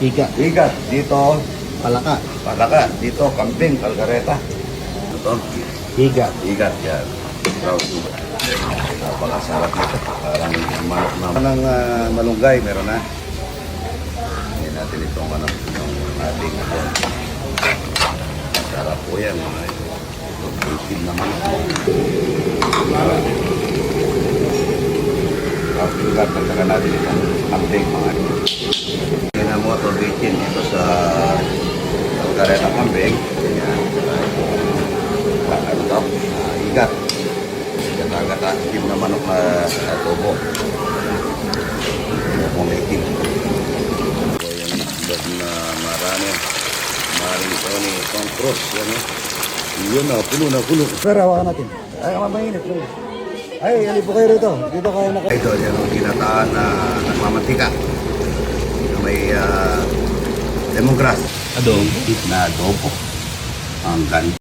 Higa. Bigat. Dito, Palaka. palaka. Dito, kambing, kalgareta. Ito, Higa. bigat yan. Proud. Napakasarap nito. Parang manok na. Anong malunggay, meron na. Hindi natin itong manok. Yung ating sarap po yan. Mga ito. Itim na manok. Bigat. Pagkakan natin itong kambing, mga ito. Minamoto bitin ito sa kalgareta kambing. Yan. Ano to? Igat. Gata-gata. Itim na manok na tubo. Pumitin. Ito yung itlog na marami. Maring ito ni Tom Cruise. Yan o. Yun na. Puno na puno. Pero hawakan natin. Ay, mainit. Ay, alipo kayo rito. Dito kayo na kayo. Ito yan ang ginataan na nagmamantika. Na may lemongrass. Adobo. Na adobo. Ang ganda.